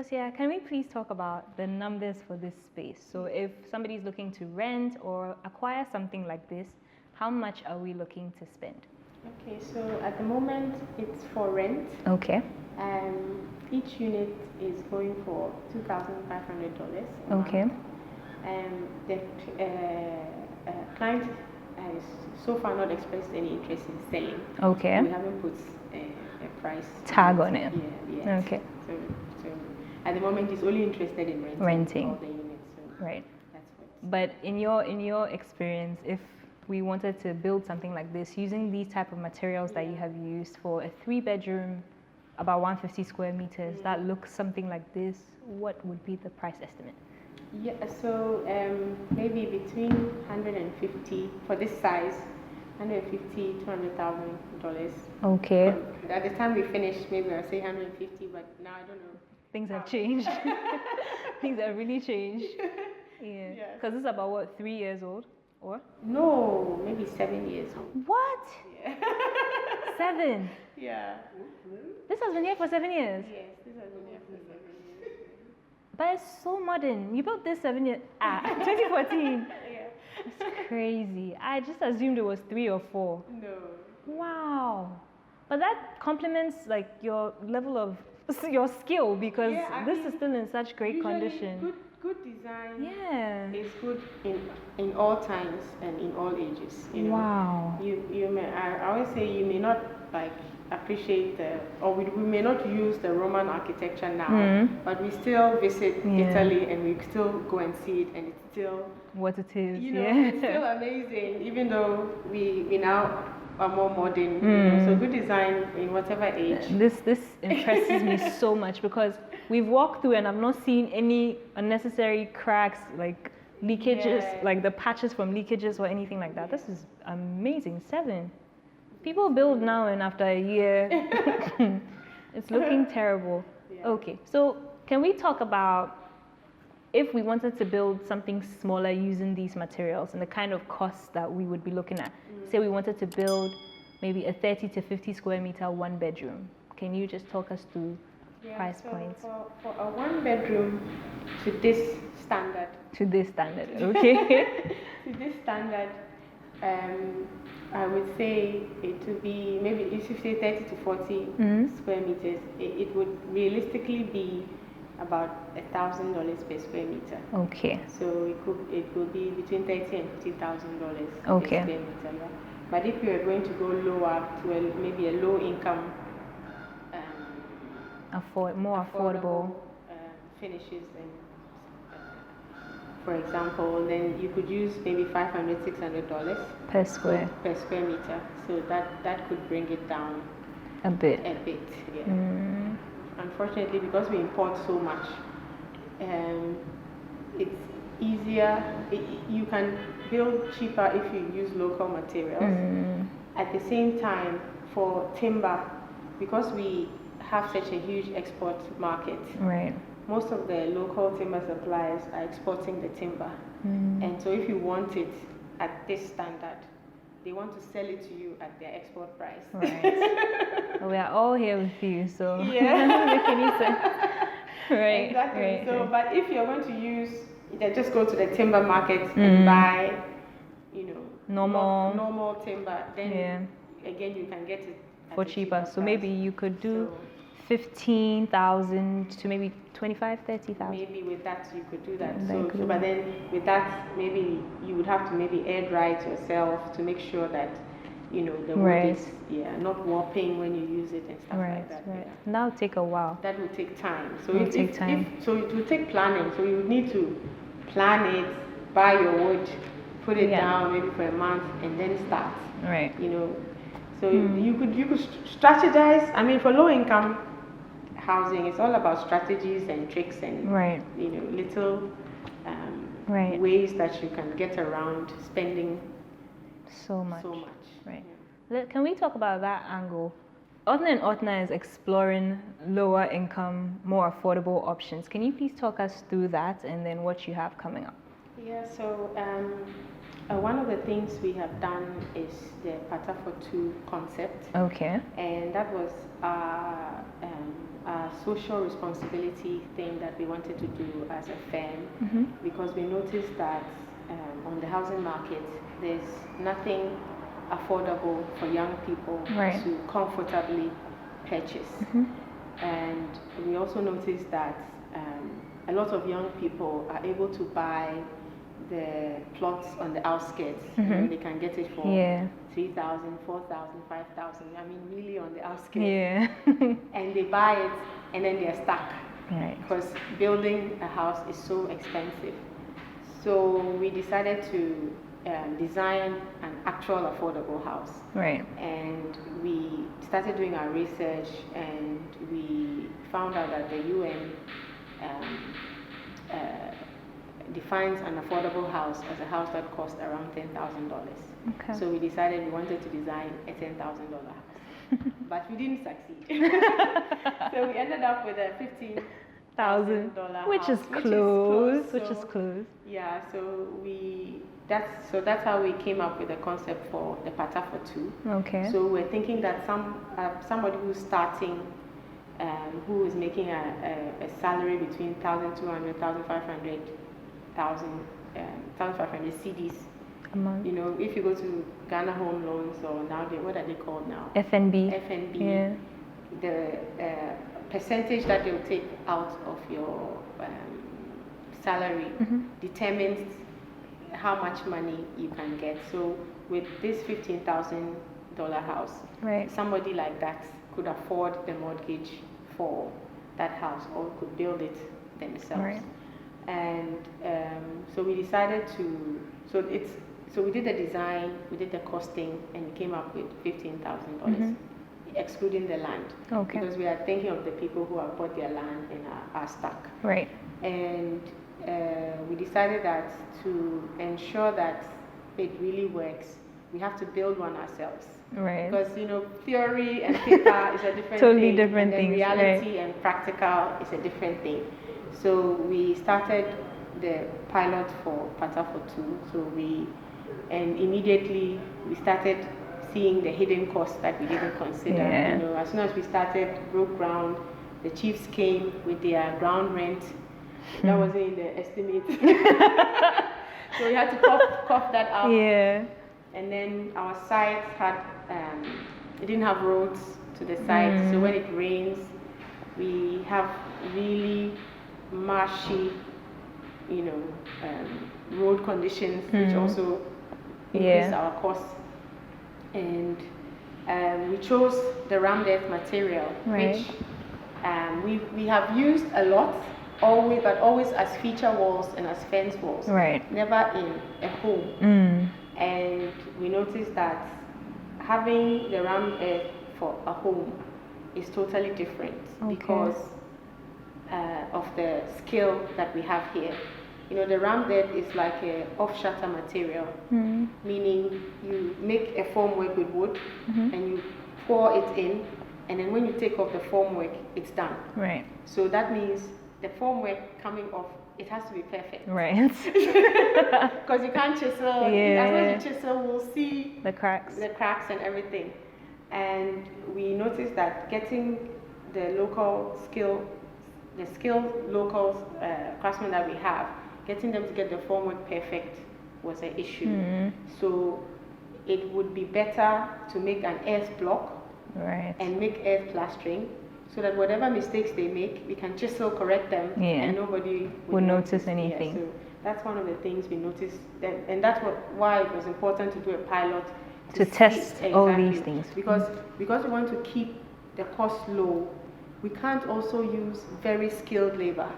Akosua, can we please talk about the numbers for this space? So if somebody's looking to rent or acquire something like this, how much are we looking to spend? Okay, so at the moment it's for rent. Okay. Each unit is going for $2,500. Okay. And the client has so far not expressed any interest in selling. Okay. We haven't put a price tag on it. Yeah. Okay. So at the moment he's only interested in renting all the units. So right. That's what. But in your experience, if we wanted to build something like this using these type of materials that you have used for a 3-bedroom, about 150 square meters, that looks something like this, what would be the price estimate? Yeah, so maybe between 150 for this size, 150, $200,000. Okay. At the time we finished, maybe I'll say 150, but now I don't know. Things have changed. Things have really changed. Yeah. Because this is about what, 3 years old, or? No, maybe 7 years old. What? Yeah. 7. Yeah. This has been here for 7 years. Yes, this has been here for 7 years. But it's so modern. You built this 7 years. 2014. Yeah. It's crazy. I just assumed it was 3 or 4. No. Wow. But that complements like your level of your skill, because this is still in such great condition. Good design. Yeah. Is good in all times and in all ages. You know? Wow. You may, I always say you may not like appreciate we may not use the Roman architecture now, but we still visit Italy and we still go and see it, and it's still what it is. You know, it's still amazing, even though we now are more modern. You know, so good design in whatever age. This impresses me so much, because we've walked through and I've not seen any unnecessary cracks, like leakages, like the patches from leakages or anything like that. This is amazing. 7. People build now and after a year, it's looking terrible. Yeah. Okay, so can we talk about if we wanted to build something smaller using these materials and the kind of costs that we would be looking at? Say we wanted to build maybe a 30 to 50 square meter 1-bedroom. Can you just talk us through price points? For a 1-bedroom to this standard. To this standard, okay. To this standard, I would say it would be maybe if you say 30 to 40 square meters, it would realistically be about $1,000 per square meter. Okay. So it could be between $30,000 and $50,000 per square meter. Yeah. But if you are going to go lower to maybe a low income, more affordable finishes, and for example, then you could use maybe $500, $600 per square meter. So that could bring it down a bit. Yeah. Unfortunately, because we import so much, it's easier. You can build cheaper if you use local materials. At the same time, for timber, because we have such a huge export market, right? Most of the local timber suppliers are exporting the timber, and so if you want it at this standard, they want to sell it to you at their export price. Right. We are all here with you, so yeah. It doesn't make any sense. Right. Exactly. Right. So, but if you're going to use, just go to the timber market and buy, normal timber, then again you can get it for cheaper. So maybe you could do 15,000 to maybe 25, 30,000. Maybe with that you could do that. But then with that, maybe you would have to maybe air dry it yourself to make sure that the wood is not warping when you use it and stuff like that. Right. Yeah. That will take a while. That will take time. So it will take time. So it will take planning. So you would need to plan it, buy your wood, put it down maybe for a month, and then start. Right. So you could strategize. I mean, for low income housing, it's all about strategies and tricks and little ways that you can get around spending so much. Right. Yeah. Can we talk about that angle? Orthner and Orthner is exploring lower income, more affordable options. Can you please talk us through that and then what you have coming up? Yeah. So one of the things we have done is the Pata4Two Concept. Okay. And that was our social responsibility thing that we wanted to do as a firm, because we noticed that on the housing market, there's nothing affordable for young people to comfortably purchase. And we also noticed that a lot of young people are able to buy the plots on the outskirts. You know, they can get it for 3,000, 4,000, 5,000. I mean, really on the outskirts. And they buy it, and then they're stuck. Because building a house is so expensive. So we decided to design an actual affordable house. And we started doing our research, and we found out that the UN defines an affordable house as a house that costs around $10,000. So we decided we wanted to design a $10,000 house. But we didn't succeed. So we ended up with a $15,000 house. Which is close. Yeah, so that's how we came up with the concept for the Pata4Two. So we're thinking that somebody who's starting, who is making a salary between 1,200, 1,500, 1,500 CDs. You know, if you go to Ghana Home Loans, or now what are they called now? FNB. The percentage that they'll take out of your salary determines how much money you can get. So with this $15,000 house, somebody like that could afford the mortgage for that house, or could build it themselves. And so we decided to, so we did the design, we did the costing, and we came up with $15,000, excluding the land. Because we are thinking of the people who have bought their land and are stuck. And we decided that to ensure that it really works, we have to build one ourselves. Because, you know, theory and paper is a different thing. Different and things. Reality and practical is a different thing. So we started the pilot for Pata4Two. And immediately we started seeing the hidden costs that we didn't consider. You know, as soon as we started, broke ground, the chiefs came with their ground rent. That wasn't in the estimate. So we had to cough that up. And then our site had, it didn't have roads to the site. So when it rains, we have really marshy, you know, road conditions, which also increase our costs. And we chose the rammed earth material, which we have used a lot, but always as feature walls and as fence walls, never in a home. And we noticed that having the rammed earth for a home is totally different because of the scale that we have here. You know, the rammed earth is like a off-shutter material, meaning you make a formwork with wood and you pour it in, and then when you take off the formwork, it's done. So that means the formwork coming off, it has to be perfect. Because you can't chisel. As long as you chisel, we'll see the cracks and everything. And we noticed that getting the skilled local craftsmen that we have, getting them to get the formwork perfect was an issue. So it would be better to make an earth block and make earth plastering, so that whatever mistakes they make, we can chisel, correct them, and nobody would notice anything. So that's one of the things we noticed, and that's why it was important to do a pilot to test all these things. Because we want to keep the cost low, we can't also use very skilled labor,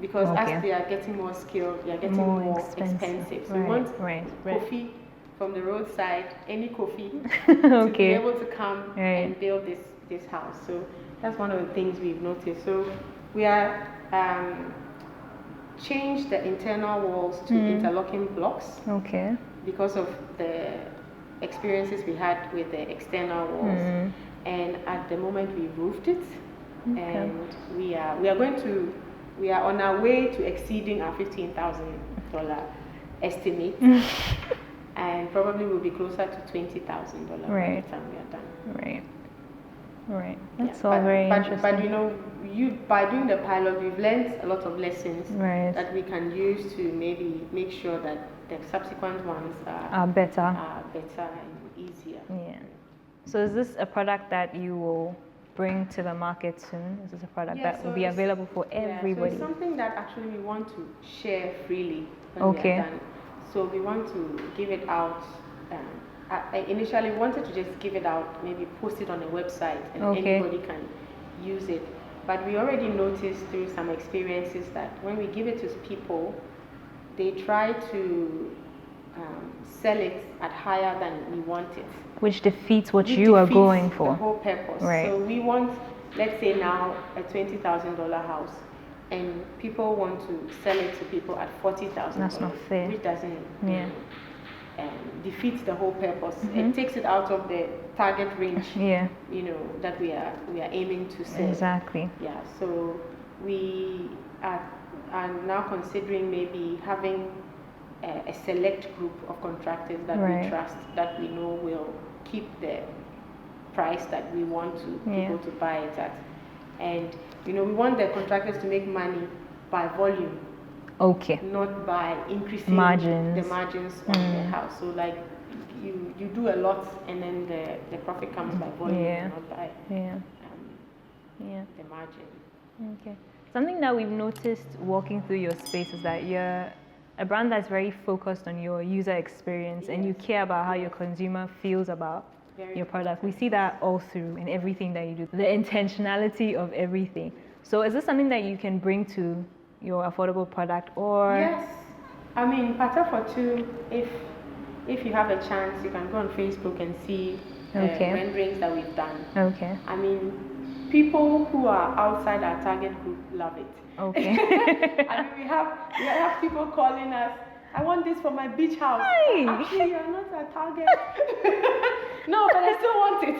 because as they are getting more skilled, they are getting more expensive. So we want Kofi from the roadside, any Kofi, to be able to come and build this house. So that's one of the things we've noticed. So we are changed the internal walls to interlocking blocks because of the experiences we had with the external walls. And at the moment we roofed it, and we are on our way to exceeding our $15,000 estimate, and probably will be closer to $20,000 by the time we are done. Right. That's all very interesting. But you know, by doing the pilot, we've learned a lot of lessons that we can use to maybe make sure that the subsequent ones are better and easier. Yeah. So is this a product that you will bring to the market soon? Is this a product that will be available for everybody? So it's something that actually we want to share freely when we are done. So we want to give it out. I initially wanted to just give it out, maybe post it on a website and anybody can use it. But we already noticed through some experiences that when we give it to people, they try to sell it at higher than we want it. Which defeats what you are going for. The whole purpose. Right. So we want, let's say now, a $20,000 house, and people want to sell it to people at $40,000. That's not fair. Which doesn't defeats the whole purpose. It takes it out of the target range. You know, that we are aiming to sell. Exactly. Yeah. So we are now considering maybe having a select group of contractors that we trust, that we know will keep the price that we want people to buy it at. And you know, we want the contractors to make money by volume. Not by increasing the margins on the house. So like you do a lot and then the profit comes by volume, not by the margin. Okay. Something that we've noticed walking through your space is that you're a brand that's very focused on your user experience and you care about how your consumer feels about your product. We see that all through in everything that you do, the intentionality of everything. So is this something that you can bring to your affordable product, or? Yes. I mean, Pata4Two, if you have a chance, you can go on Facebook and see renderings that we've done. I mean, people who are outside our target group love it. I mean, we have people calling us, I want this for my beach house. Actually, you're not a target. No, but I still want it.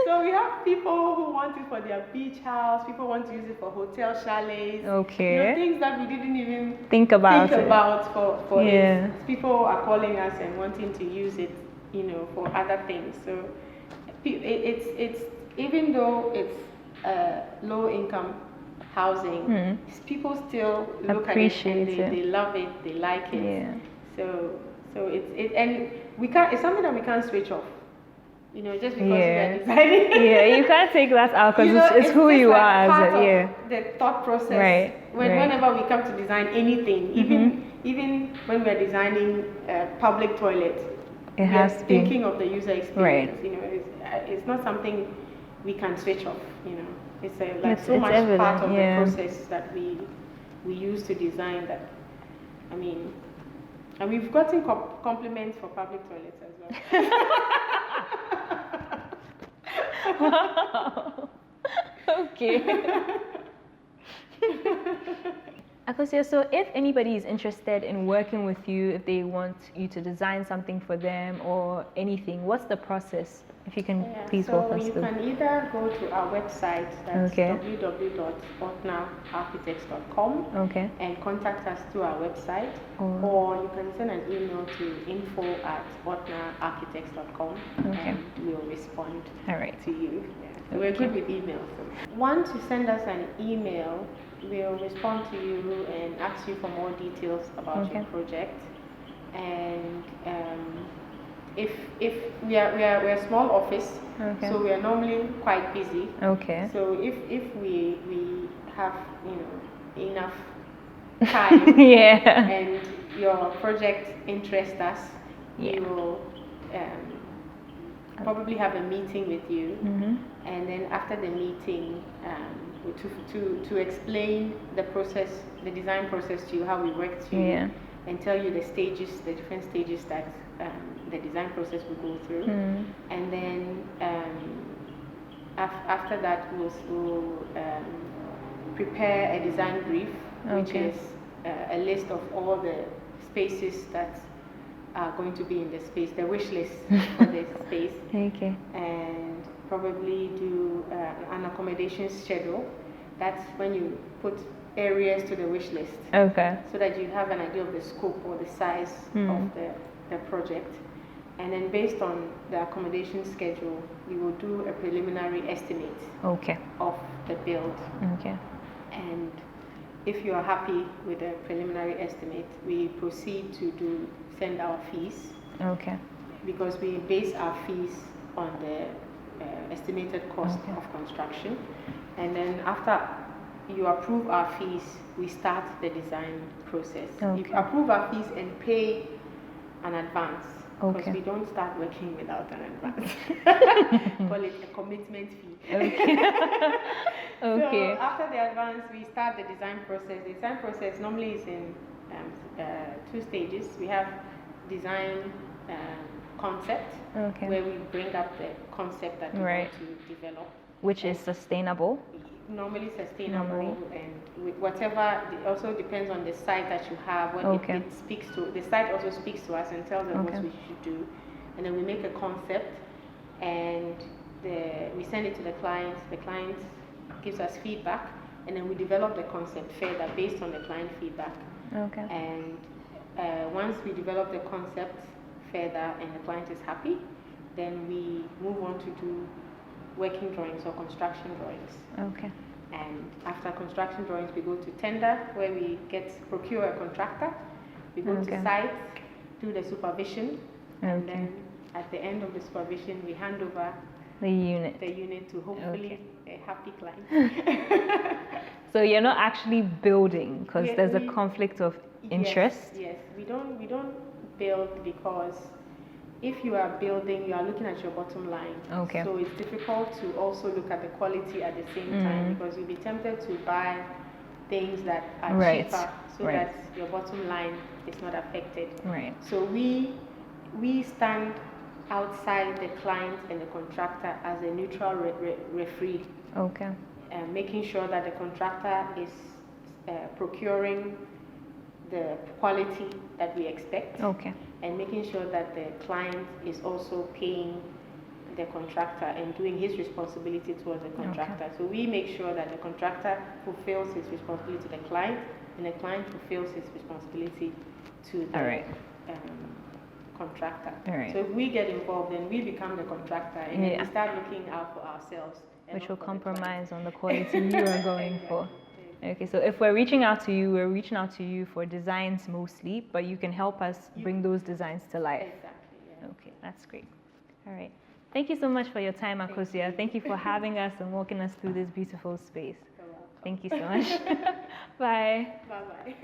So we have people who want it for their beach house. People want to use it for hotel chalets. You know, things that we didn't even think about for it. People are calling us and wanting to use it, you know, for other things. So it's even though it's low income housing, people still look appreciate at it and they love it, they like it. So it's and we can't. It's something that we can't switch off. You know, just because we are designing. You can't take that out because it's who you are as the thought process. Whenever we come to design anything, even when we're designing a public toilet, it has to thinking of the user experience. You know, it's not something we can switch off. You know. It's so much evident, part of the process that we use to design that. I mean, and we've gotten compliments for public toilets as well. Wow. Akosua, so if anybody is interested in working with you, if they want you to design something for them or anything, what's the process? If you can please walk us through. So you can either go to our website, that's www.orthnerarchitects.com, and contact us through our website, or you can send an email to info@orthnerarchitects.com, and we'll respond to you. So we're good with emails. So once you send us an email, we'll respond to you and ask you for more details about your project. And if we're a small office, so we are normally quite busy. So if we have enough time and your project interests us, we will probably have a meeting with you, and then after the meeting, to explain the process, the design process to you, how we work to you, and tell you the different stages that the design process will go through, and then after that we'll prepare a design brief, which is a list of all the spaces that are going to be in the space, the wish list for the space, and probably do an accommodations schedule. That's when you put areas to the wish list, so that you have an idea of the scope or the size of the project. And then based on the accommodation schedule, we will do a preliminary estimate of the build. And if you are happy with the preliminary estimate, we proceed to send our fees. Because we base our fees on the estimated cost of construction. And then after you approve our fees, we start the design process. You approve our fees and pay an advance. Because we don't start working without an advance. Call it a commitment fee. So after the advance, we start the design process. The design process normally is in 2 stages. We have design concept, where we bring up the concept that we want to develop. Which is sustainable? Normally sustainable, and whatever, it also depends on the site that you have, what it speaks to. The site also speaks to us and tells us what we should do. And then we make a concept, and we send it to the client. The client gives us feedback, and then we develop the concept further based on the client feedback. And once we develop the concept further and the client is happy, then we move on to do working drawings or construction drawings. And after construction drawings, we go to tender, where we procure a contractor. We go to site, do the supervision, and then at the end of the supervision, we hand over the unit to hopefully a happy client. So you're not actually building because there's a conflict of interest? Yes, we don't build, because if you are building, you are looking at your bottom line. So it's difficult to also look at the quality at the same time, because you'll be tempted to buy things that are cheaper, so that your bottom line is not affected. So we stand outside the client and the contractor as a neutral referee. Making sure that the contractor is procuring the quality that we expect, and making sure that the client is also paying the contractor and doing his responsibility towards the contractor. So we make sure that the contractor fulfills his responsibility to the client, and the client fulfills his responsibility to the contractor. So if we get involved, then we become the contractor, and then we start looking out for ourselves. Which will compromise on the quality you are going for. So if we're reaching out to you, we're reaching out to you for designs mostly, but you can help us bring those designs to life. That's great. All right. Thank you so much for your time, Akosua. Thank you for having us and walking us through this beautiful space. Thank you so much. Bye. Bye-bye.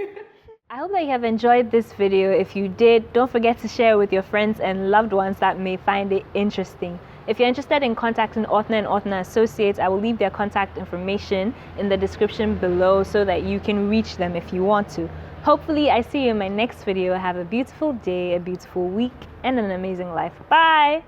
I hope that you have enjoyed this video. If you did, don't forget to share with your friends and loved ones that may find it interesting. If you're interested in contacting Orthner and Orthner Associates, I will leave their contact information in the description below so that you can reach them if you want to. Hopefully, I see you in my next video. Have a beautiful day, a beautiful week, and an amazing life. Bye!